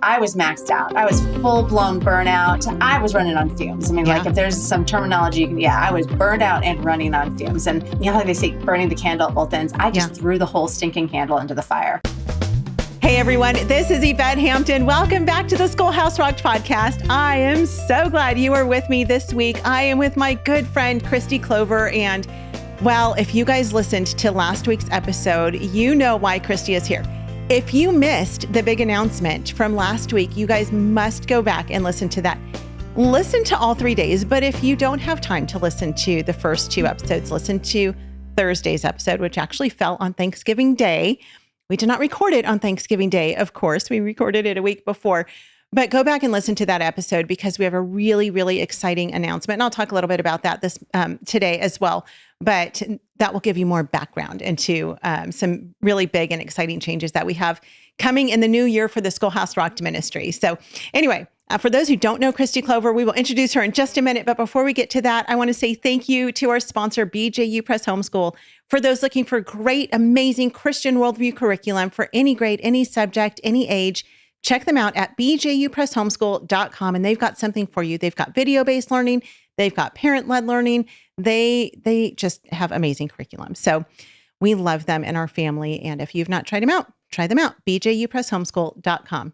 I was maxed out. I was full-blown burnout. I was running on fumes. I mean, like if there's some terminology, I was burned out and running on fumes. And you know, like they say, burning the candle at both ends. I just threw the whole stinking candle into the fire. Hey everyone, this is Yvette Hampton. Welcome back to the Schoolhouse Rocked Podcast. I am so glad you are with me this week. I am with my good friend, Kristi Clover. And well, if you guys listened to last week's episode, you know why Kristi is here. If you missed the big announcement from last week, you guys must go back and listen to that. Listen to all 3 days, but if you don't have time to listen to the first 2 episodes, listen to Thursday's episode, which actually fell on Thanksgiving Day. We did not record it on Thanksgiving Day, of course. We recorded it a week before. But go back and listen to that episode because we have a really, really exciting announcement. And I'll talk a little bit about that this today as well. But that will give you more background into some really big and exciting changes that we have coming in the new year for the Schoolhouse Rocked ministry. So anyway, for those who don't know Kristi Clover, we will introduce her in just a minute. But before we get to that, I want to say thank you to our sponsor, BJU Press Homeschool. For those looking for great, amazing Christian worldview curriculum for any grade, any subject, any age, check them out at bjupresshomeschool.com. And they've got something for you. They've got video-based learning. They've got parent-led learning. They just have amazing curriculum. So we love them in our family. And if you've not tried them out, try them out. bjupresshomeschool.com.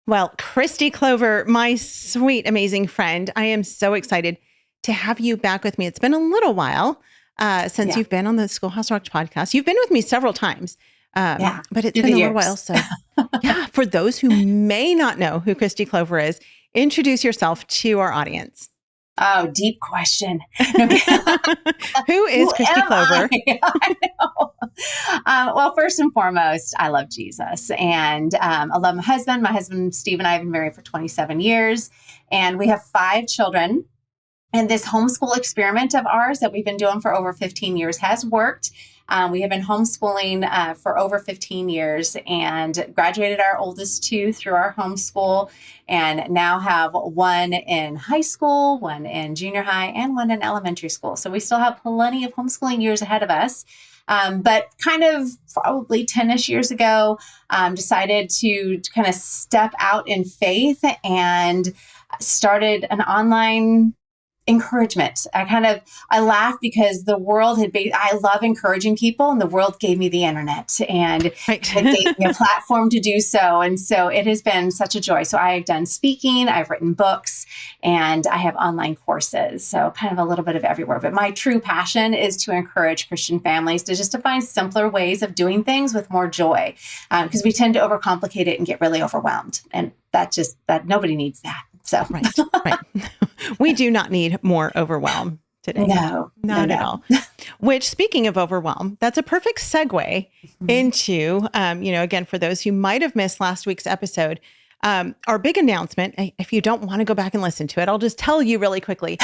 Well, Kristi Clover, my sweet, amazing friend, I am so excited to have you back with me. It's been a little while since you've been on the Schoolhouse Rocked podcast. You've been with me several times, but it's been a little while. So for those who may not know who Kristi Clover is, introduce yourself to our audience. Oh, deep question. Who is Kristi Clover? I know. Well, first and foremost, I love Jesus and I love my husband. My husband, Steve, and I have been married for 27 years and we have 5 children. And this homeschool experiment of ours that we've been doing for over 15 years has worked. We have been homeschooling for over 15 years and graduated our oldest 2 through our homeschool and now have 1 in high school, 1 in junior high, and 1 in elementary school. So we still have plenty of homeschooling years ahead of us. But kind of probably 10-ish years ago, decided to kind of step out in faith and started an online encouragement. I laugh because the world I love encouraging people and the world gave me the internet and it gave me a platform to do so. And so it has been such a joy. So I've done speaking, I've written books, and I have online courses. So kind of a little bit of everywhere. But my true passion is to encourage Christian families to find simpler ways of doing things with more joy. Because we tend to overcomplicate it and get really overwhelmed. And that nobody needs that. So right. We do not need more overwhelm today. No, not at all. Which, speaking of overwhelm, that's a perfect segue into, again, for those who might have missed last week's episode, our big announcement. If you don't want to go back and listen to it, I'll just tell you really quickly,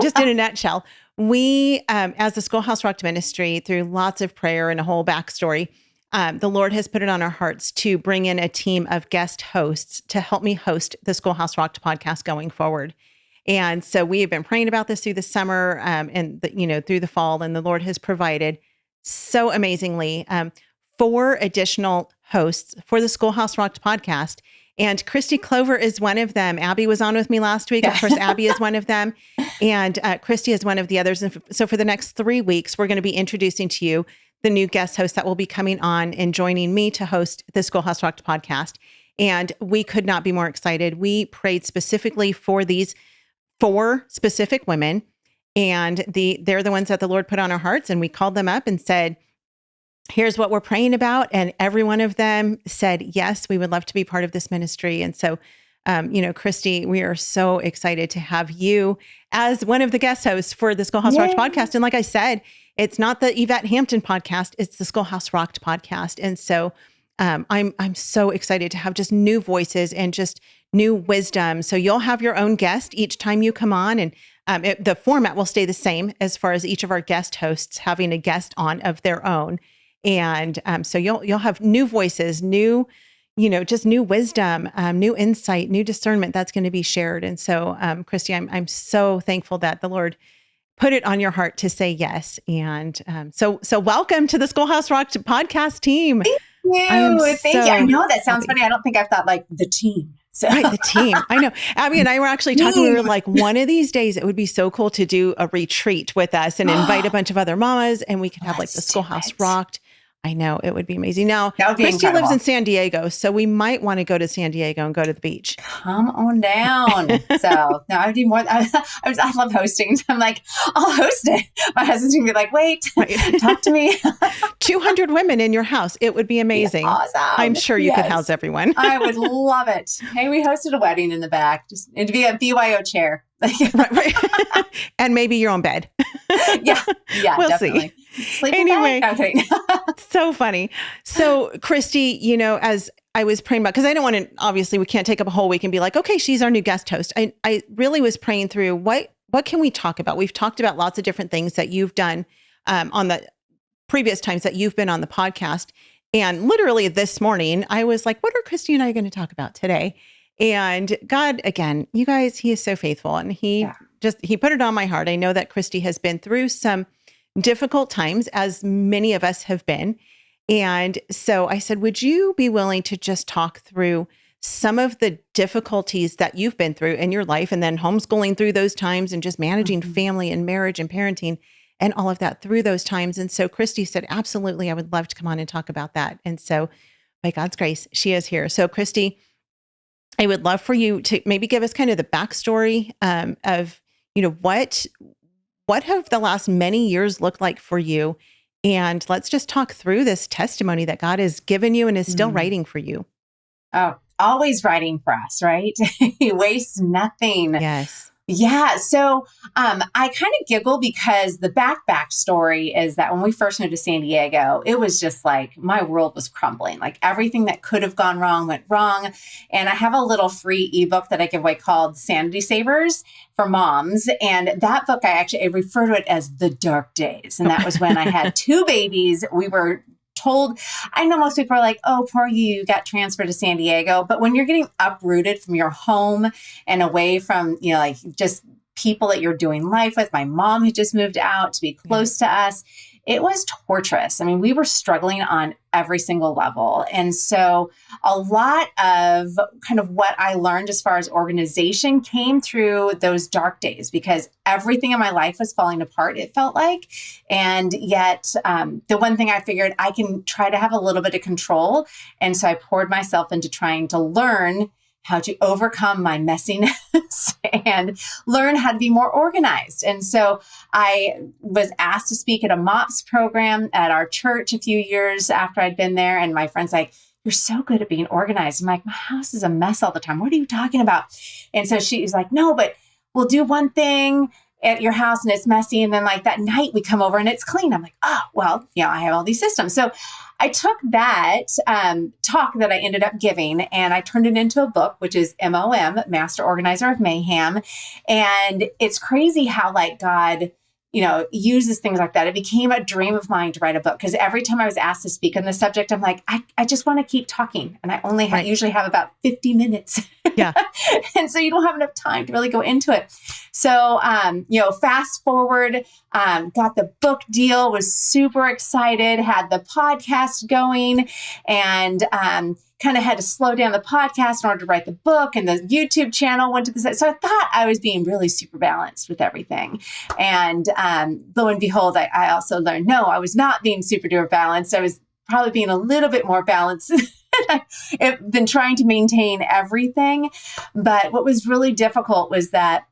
just in a nutshell. We, as the Schoolhouse Rocked ministry, through lots of prayer and a whole backstory, the Lord has put it on our hearts to bring in a team of guest hosts to help me host the Schoolhouse Rocked podcast going forward. And so we have been praying about this through the summer and through the fall, and the Lord has provided so amazingly 4 additional hosts for the Schoolhouse Rocked podcast. And Kristi Clover is one of them. Abby was on with me last week. Of course, Abby is one of them. And Kristi is one of the others. And so for the next 3 weeks, we're going to be introducing to you the new guest host that will be coming on and joining me to host the Schoolhouse Rocked podcast. And we could not be more excited. We prayed specifically for these 4 specific women, and they're the ones that the Lord put on our hearts. And we called them up and said, here's what we're praying about. And every one of them said, yes, we would love to be part of this ministry. And so, Kristi, we are so excited to have you as one of the guest hosts for the Schoolhouse Rocked podcast. And like I said, it's not the Yvette Hampton podcast, it's the Schoolhouse Rocked podcast. And so I'm so excited to have just new voices and just new wisdom. So you'll have your own guest each time you come on, and the format will stay the same as far as each of our guest hosts having a guest on of their own. And so you'll have new voices, new, just new wisdom, new insight, new discernment that's going to be shared. And so, Kristi, I'm so thankful that the Lord put it on your heart to say yes. And so welcome to the Schoolhouse Rocked podcast team. Thank you. Thank you. I know that sounds happy. funny. I don't think I've thought like the team. So. Right, the team. I know. Abby and I were actually talking. We were like, one of these days, it would be so cool to do a retreat with us and invite a bunch of other mamas, and we could have like the Schoolhouse Rocked. I know, it would be amazing. Now, Kristi lives in San Diego, so we might want to go to San Diego and go to the beach. Come on down. So no, I would do more. I love hosting. So I'm like, I'll host it. My husband's gonna be like, wait, talk to me. 200 women in your house. It would be amazing. Awesome. I'm sure you could house everyone. I would love it. Hey, we hosted a wedding in the back. It'd be a BYO chair. right. And maybe your own bed. Yeah, we'll definitely. See. Anyway, so funny. So Kristi, as I was praying about, because I don't want to, obviously we can't take up a whole week and be like, okay, she's our new guest host. I really was praying through what can we talk about? We've talked about lots of different things that you've done on the previous times that you've been on the podcast. And literally this morning, I was like, what are Kristi and I going to talk about today? And God, again, you guys, he is so faithful, and he put it on my heart. I know that Kristi has been through some difficult times, as many of us have been. And so I said, would you be willing to just talk through some of the difficulties that you've been through in your life, and then homeschooling through those times, and just managing family and marriage and parenting and all of that through those times? And so Kristi said, absolutely, I would love to come on and talk about that. And so by God's grace, she is here. So Kristi, I would love for you to maybe give us kind of the backstory of, what have the last many years looked like for you? And let's just talk through this testimony that God has given you and is still writing for you. Oh, always writing for us, right? He wastes nothing. Yes. Yeah. So I kind of giggle because the backstory is that when we first moved to San Diego, it was just like my world was crumbling. Like everything that could have gone wrong went wrong. And I have a little free ebook that I give away called Sanity Savers for moms. And that book, I refer to it as the dark days. And that was when I had 2 babies. We were told, I know most people are like, oh, poor you got transferred to San Diego. But when you're getting uprooted from your home and away from, like just people that you're doing life with, my mom had just moved out to be close to us. It was torturous. I mean, we were struggling on every single level. And so a lot of kind of what I learned as far as organization came through those dark days, because everything in my life was falling apart, it felt like. And yet the one thing I figured, I can try to have a little bit of control. And so I poured myself into trying to learn how to overcome my messiness and learn how to be more organized. And so I was asked to speak at a MOPS program at our church a few years after I'd been there. And my friend's like, you're so good at being organized. I'm like, my house is a mess all the time. What are you talking about? And so she's like, no, but we'll do one thing at your house and it's messy. And then like that night we come over and it's clean. I'm like, oh, well, I have all these systems. So I took that talk that I ended up giving and I turned it into a book, which is MOM, Master Organizer of Mayhem. And it's crazy how like God, uses things like that. It became a dream of mine to write a book because every time I was asked to speak on the subject, I'm like, I just want to keep talking. And I only usually have about 50 minutes. Yeah. And so you don't have enough time to really go into it. So, fast forward, got the book deal, was super excited, had the podcast going, and kind of had to slow down the podcast in order to write the book, and the YouTube channel went to the side. So I thought I was being really super balanced with everything. And lo and behold, I also learned, no, I was not being super duper balanced. I was probably being a little bit more balanced than trying to maintain everything. But what was really difficult was that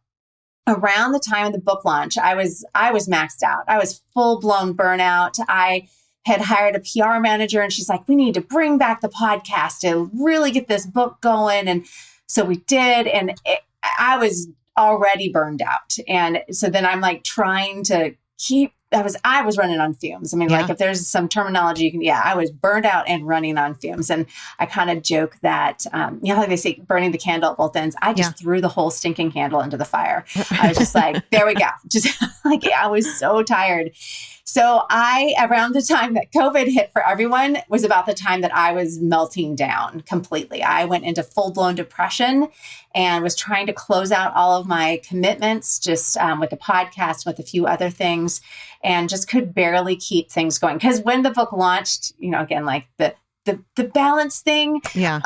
around the time of the book launch, I was maxed out. I was full blown burnout. I had hired a PR manager and she's like, we need to bring back the podcast to really get this book going. And so we did. And I was already burned out. And so then I'm like trying to keep, I was running on fumes. I mean, like if there's some terminology, you can, I was burned out and running on fumes. And I kind of joke that, like they say, burning the candle at both ends. I just threw the whole stinking candle into the fire. I was just like, there we go. Just like, I was so tired. So around the time that COVID hit for everyone was about the time that I was melting down completely. I went into full-blown depression and was trying to close out all of my commitments just with the podcast, with a few other things, and just could barely keep things going. Because when the book launched, again, like the the balance thing. Yeah.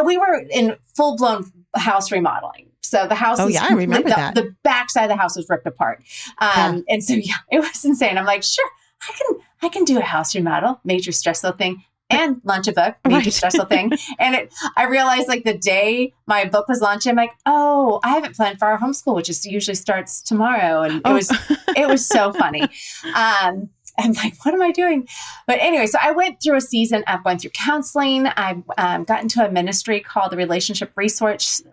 We were in full blown house remodeling. So the house, I remember that. The backside of the house was ripped apart. And so, it was insane. I'm like, sure, I can do a house remodel, major stressful thing, and launch a book, major stressful thing. And I realized like the day my book was launching, I'm like, oh, I haven't planned for our homeschool, which usually starts tomorrow. And it was so funny. I'm like, what am I doing? But anyway, so I went through a season of going through counseling. I got into a ministry called the Relationship Resource,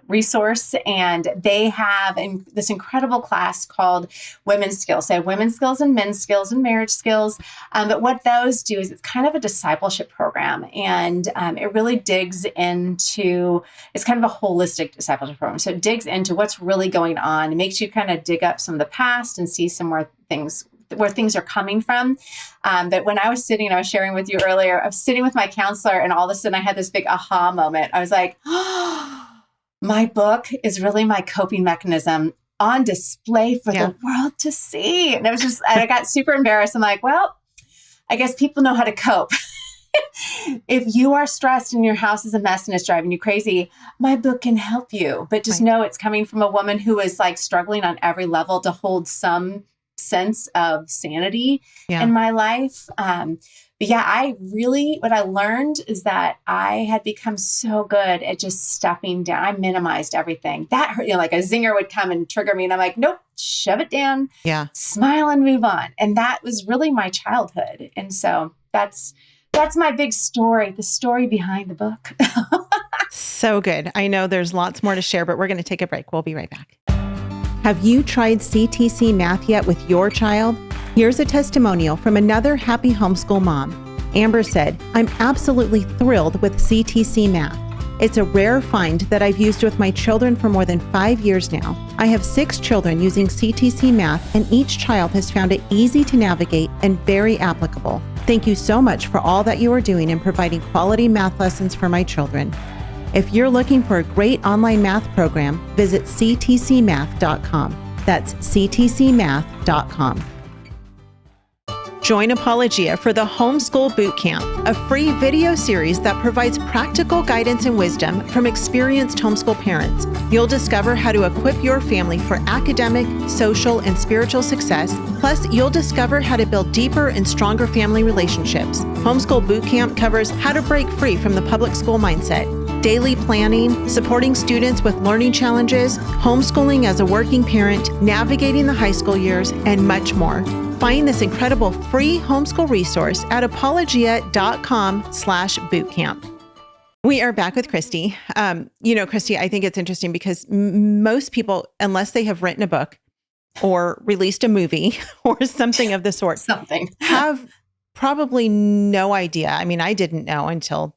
and they have this incredible class called Women's Skills. So women's skills and men's skills and marriage skills. But what those do is it's kind of a discipleship program, and it really digs into, it's kind of a holistic discipleship program. So it digs into what's really going on. It makes you kind of dig up some of the past and see some more things where things are coming from. But when I was sharing with you earlier, I was sitting with my counselor, and all of a sudden I had this big aha moment. I was like, oh, my book is really my coping mechanism on display for the world to see. And I got super embarrassed. I'm like, well, I guess people know how to cope. If you are stressed and your house is a mess and it's driving you crazy, my book can help you. But just know it's coming from a woman who is like struggling on every level to hold some sense of sanity in my life. But what I learned is that I had become so good at just stuffing down. I minimized everything that hurt, like a zinger would come and trigger me. And I'm like, nope, shove it down, smile and move on. And that was really my childhood. And so that's my big story, the story behind the book. So good. I know there's lots more to share, but we're going to take a break. We'll be right back. Have you tried CTC Math yet with your child? Here's a testimonial from another happy homeschool mom. Amber said, I'm absolutely thrilled with CTC Math. It's a rare find that I've used with my children for more than 5 years now. I have 6 children using CTC Math, and each child has found it easy to navigate and very applicable. Thank you so much for all that you are doing in providing quality math lessons for my children. If you're looking for a great online math program, visit ctcmath.com. That's ctcmath.com. Join Apologia for the Homeschool Bootcamp, a free video series that provides practical guidance and wisdom from experienced homeschool parents. You'll discover how to equip your family for academic, social, and spiritual success. Plus, you'll discover how to build deeper and stronger family relationships. Homeschool Bootcamp covers how to break free from the public school mindset, daily planning, supporting students with learning challenges, homeschooling as a working parent, navigating the high school years, and much more. Find this incredible free homeschool resource at apologia.com/bootcamp. We are back with Kristi. Kristi, I think it's interesting because most people, unless they have written a book or released a movie or something of the sort, have probably no idea. I mean, I didn't know until,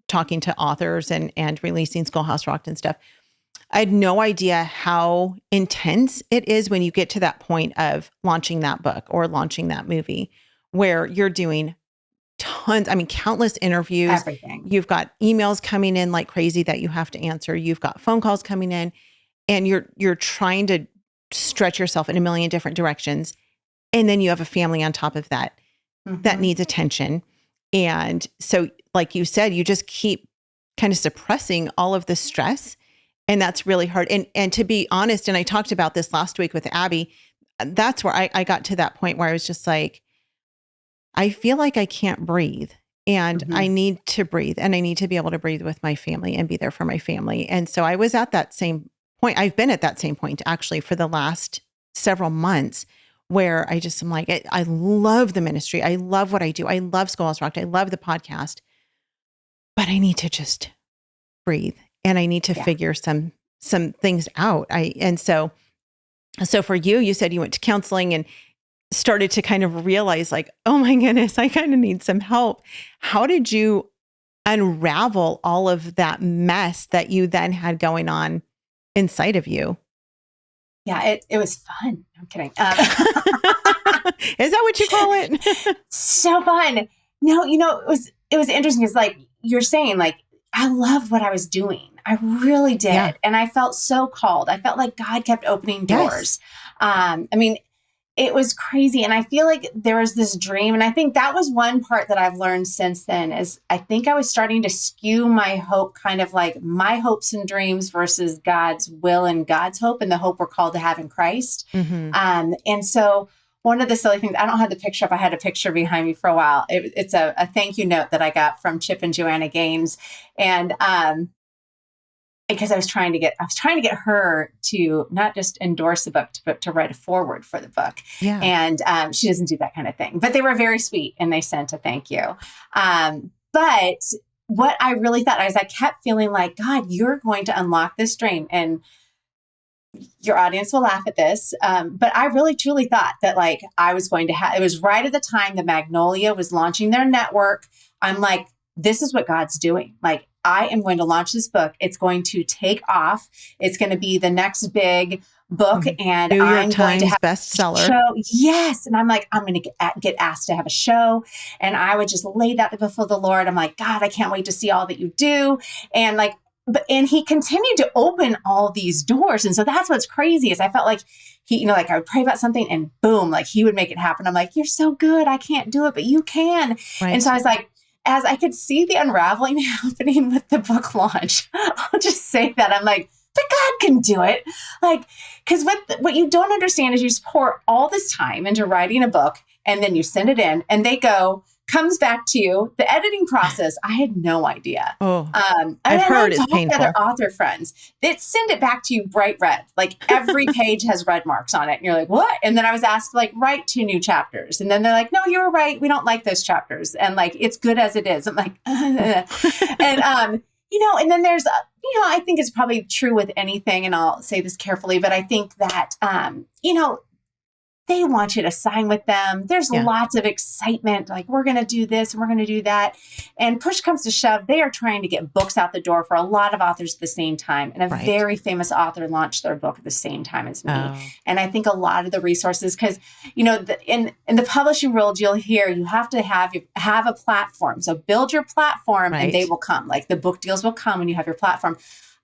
talking to authors and releasing Schoolhouse Rocked and stuff. I had no idea how intense it is when you get to that point of launching that book or launching that movie, where you're doing countless interviews. Everything. You've got emails coming in like crazy that you have to answer. You've got phone calls coming in, and you're trying to stretch yourself in a million different directions. And then you have a family on top of that that needs attention. And so, like you said, you just keep kind of suppressing all of the stress. And that's really hard. And to be honest, and I talked about this last week with Abby, that's where I got to that point where I was just like, I feel like I can't breathe, and I need to breathe, and I need to be able to breathe with my family and be there for my family. And so I was at that same point. I've been at that same point actually for the last several months, where I'm like, I love the ministry. I love what I do. I love Schoolhouse Rocked. I love the podcast, but I need to just breathe. And I need to figure some things out. So for you, you said you went to counseling and started to kind of realize like, oh my goodness, I kind of need some help. How did you unravel all of that mess that you then had going on inside of you? Yeah, it was fun. I'm kidding. Is that what you call it? So fun. No, it was interesting. It's like you're saying, like, I loved what I was doing. I really did. Yeah. And I felt so called. I felt like God kept opening doors. Yes. it was crazy. And I feel like there was this dream. And I think that was one part that I've learned since then is I think I was starting to skew my hope, kind of like my hopes and dreams versus God's will and God's hope and the hope we're called to have in Christ. And so one of the silly things, I don't have the picture up. I had a picture behind me for a while. It's a thank you note that I got from Chip and Joanna Gaines. And, because I was trying to get her to not just endorse the book, but to write a foreword for the book. Yeah. And she doesn't do that kind of thing, but they were very sweet and they sent a thank you. But what I really thought is I kept feeling like, God, you're going to unlock this dream, and your audience will laugh at this. But I really truly thought that like I was going to have, it was right at the time that Magnolia was launching their network. I'm like, this is what God's doing. Like, I am going to launch this book. It's going to take off. It's going to be the next big book. And New York I'm Times going to have bestseller. a show. Yes. And I'm like, I'm going to get asked to have a show. And I would just lay that before the Lord. I'm like, God, I can't wait to see all that you do. And like, and he continued to open all these doors. And so that's what's crazy is I felt like he, you know, like I would pray about something and boom, like he would make it happen. I'm like, you're so good. I can't do it, but you can. Right. And so I was like, as I could see the unraveling happening with the book launch, I'll just say that I'm like, but God can do it. Like, because what you don't understand is you just pour all this time into writing a book and then you send it in and they go, comes back to you. The editing process, I had no idea. Oh, I've heard it's painful. Other author friends that send it back to you bright red, like every page has red marks on it. And you're like, what? And then I was asked to like write 2 new chapters. And then they're like, no, you were right. We don't like those chapters. And like, it's good as it is. I'm like, and, you know, and then there's, you know, I think it's probably true with anything. And I'll say this carefully, but I think that, you know, they want you to sign with them. There's lots of excitement. Like, we're going to do this and we're going to do that. And push comes to shove, they are trying to get books out the door for a lot of authors at the same time. And a very famous author launched their book at the same time as me. Oh. And I think a lot of the resources, because, you know, in the publishing world, you'll hear you have to have a platform. So build your platform and they will come. Like the book deals will come when you have your platform.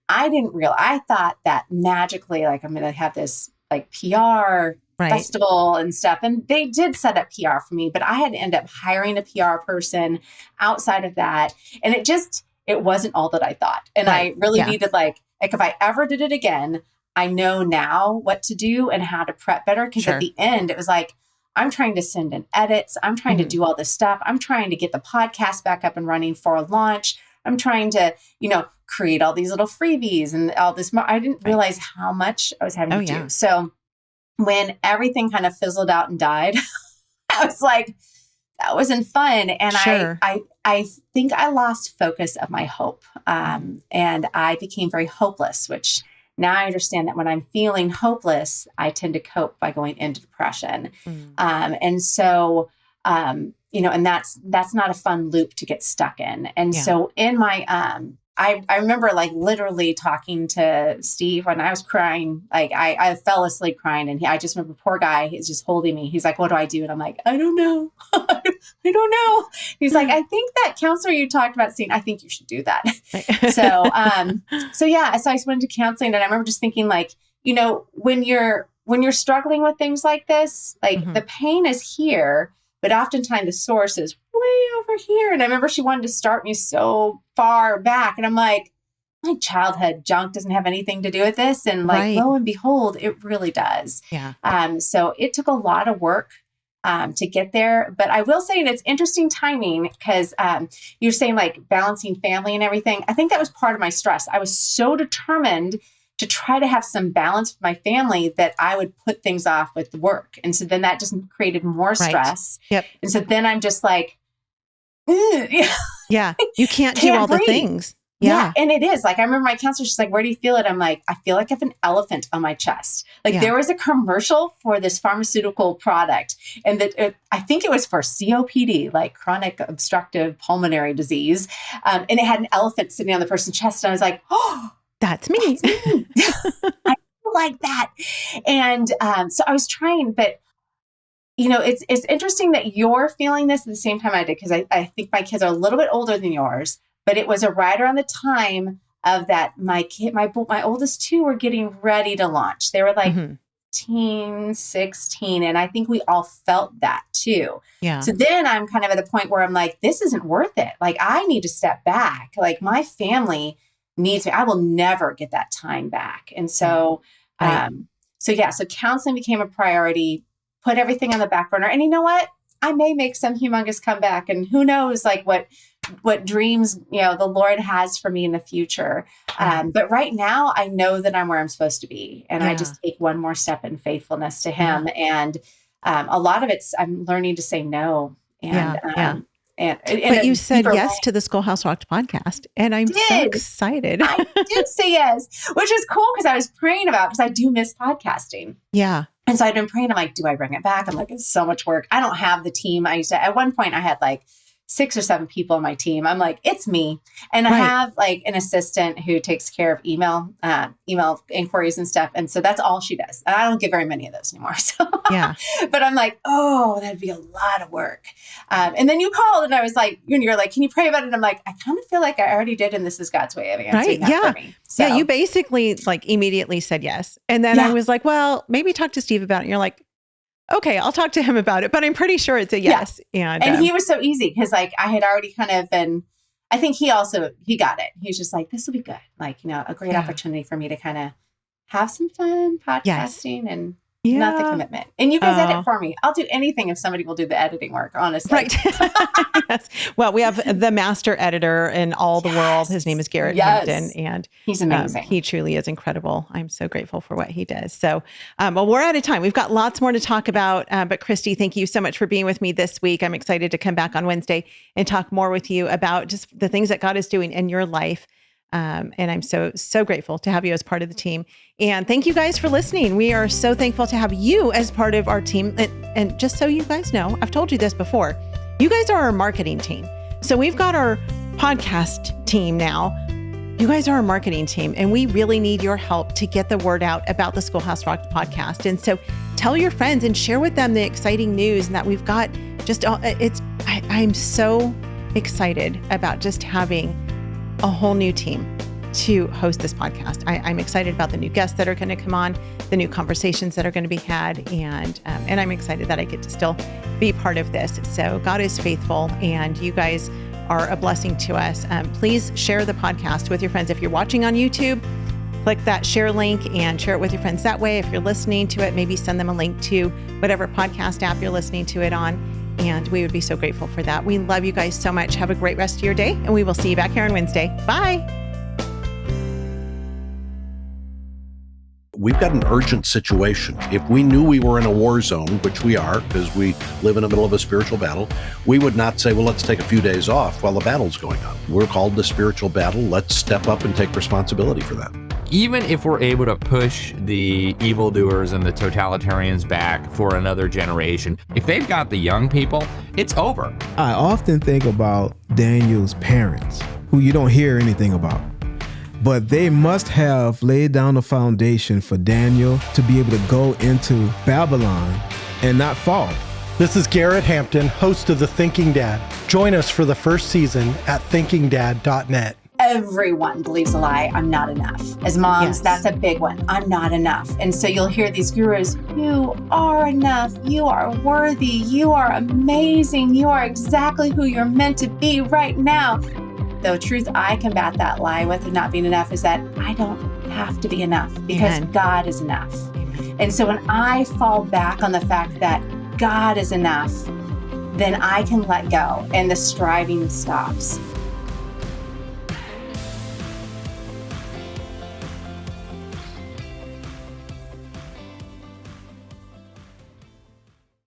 I thought that magically, like I'm going to have this like PR festival and stuff. And they did set up PR for me, but I had to end up hiring a PR person outside of that. And it wasn't all that I thought. And I really needed like if I ever did it again, I know now what to do and how to prep better. Because at the end, it was like, I'm trying to send in edits. I'm trying to do all this stuff. I'm trying to get the podcast back up and running for a launch. I'm trying to, you know, create all these little freebies and all this. I didn't realize how much I was having to do. So when everything kind of fizzled out and died, I was like, that wasn't fun. And I think I lost focus of my hope. And I became very hopeless, which now I understand that when I'm feeling hopeless, I tend to cope by going into depression. And so, you know, and that's not a fun loop to get stuck in. And so in my, I remember like literally talking to Steve when I was crying, like I fell asleep crying and I just remember poor guy is just holding me. He's like, what do I do? And I'm like, I don't know. I don't know. He's like, I think that counselor you talked about seeing, I think you should do that. So yeah, so I went to counseling and I remember just thinking like, you know, when you're struggling with things like this, like the pain is here, but oftentimes the source is way over here. And I remember she wanted to start me so far back. And I'm like, my childhood junk doesn't have anything to do with this. And like, lo and behold, it really does. Yeah. So it took a lot of work to get there. But I will say, and it's interesting timing because you're saying like balancing family and everything. I think that was part of my stress. I was so determined to try to have some balance with my family that I would put things off with work. And so then that just created more stress. Yep. And so then I'm just like, yeah, you can't do all breathe. The things. Yeah. And it is like, I remember my counselor, she's like, where do you feel it? I'm like, I feel like I have an elephant on my chest. Like there was a commercial for this pharmaceutical product and that I think it was for COPD, like chronic obstructive pulmonary disease. And it had an elephant sitting on the person's chest. And I was like, oh, that's me. I feel like that. And so I was trying, but you know, it's interesting that you're feeling this at the same time I did, because I think my kids are a little bit older than yours, but it was right around the time of that my oldest 2 were getting ready to launch. They were like 15, 16. And I think we all felt that too. Yeah. So then I'm kind of at the point where I'm like, this isn't worth it. Like, I need to step back. Like, my family needs me. I will never get that time back. And so, Right. so counseling became a priority, put everything on the back burner. And you know what? I may make some humongous comeback, and who knows, like what dreams, the Lord has for me in the future. But right now I know that I'm where I'm supposed to be. And I just take one more step in faithfulness to him. And a lot of it's, I'm learning to say no. And, but you said yes to the Schoolhouse Rocked podcast, and I'm so excited. I did say yes, which is cool because I was praying about, because I do miss podcasting. Yeah. And so I'd been praying, I'm like, do I bring it back? I'm like, it's so much work. I don't have the team. At one point I had like 6 or 7 people on my team. I'm like, it's me. And I have like an assistant who takes care of email inquiries and stuff. And so that's all she does. And I don't get very many of those anymore. So yeah, but I'm like, oh, that'd be a lot of work. And then you called and I was like, you're like, can you pray about it? And I'm like, I kind of feel like I already did. And this is God's way of answering that for me. So, yeah. You basically like immediately said yes. And then I was like, well, maybe talk to Steve about it. And you're like, okay, I'll talk to him about it, but I'm pretty sure it's a yes. Yeah. And he was so easy because like I had already kind of been, I think he got it. He was just like, this will be good. Like, a great opportunity for me to kind of have some fun podcasting and not the commitment. And you guys edit for me. I'll do anything if somebody will do the editing work, honestly. Right. Yes. Well, we have the master editor in all the world. His name is Garrett Hampton, and he's amazing. He truly is incredible. I'm so grateful for what he does. So, well, we're out of time. We've got lots more to talk about. But Kristi, thank you so much for being with me this week. I'm excited to come back on Wednesday and talk more with you about just the things that God is doing in your life. And I'm so grateful to have you as part of the team. And thank you guys for listening. We are so thankful to have you as part of our team. And just so you guys know, I've told you this before, you guys are our marketing team. So we've got our podcast team now. You guys are our marketing team, and we really need your help to get the word out about the Schoolhouse Rocked podcast. And so tell your friends and share with them the exciting news and that we've got I'm so excited about just having a whole new team to host this podcast. I'm excited about the new guests that are going to come on, the new conversations that are going to be had, and I'm excited that I get to still be part of this. So God is faithful, and you guys are a blessing to us. Please share the podcast with your friends. If you're watching on YouTube, click that share link and share it with your friends that way. If you're listening to it, maybe send them a link to whatever podcast app you're listening to it on. And we would be so grateful for that. We love you guys so much. Have a great rest of your day, and we will see you back here on Wednesday. Bye. We've got an urgent situation. If we knew we were in a war zone, which we are because we live in the middle of a spiritual battle, we would not say, well, let's take a few days off while the battle's going on. We're called the spiritual battle. Let's step up and take responsibility for that. Even if we're able to push the evildoers and the totalitarians back for another generation, if they've got the young people, it's over. I often think about Daniel's parents, who you don't hear anything about. But they must have laid down the foundation for Daniel to be able to go into Babylon and not fall. This is Garrett Hampton, host of The Thinking Dad. Join us for the first season at thinkingdad.net. Everyone believes a lie. I'm not enough. As moms, that's a big one. I'm not enough. And so you'll hear these gurus, you are enough. You are worthy. You are amazing. You are exactly who you're meant to be right now. The truth I combat that lie with of not being enough is that I don't have to be enough because God is enough. And so when I fall back on the fact that God is enough, then I can let go and the striving stops.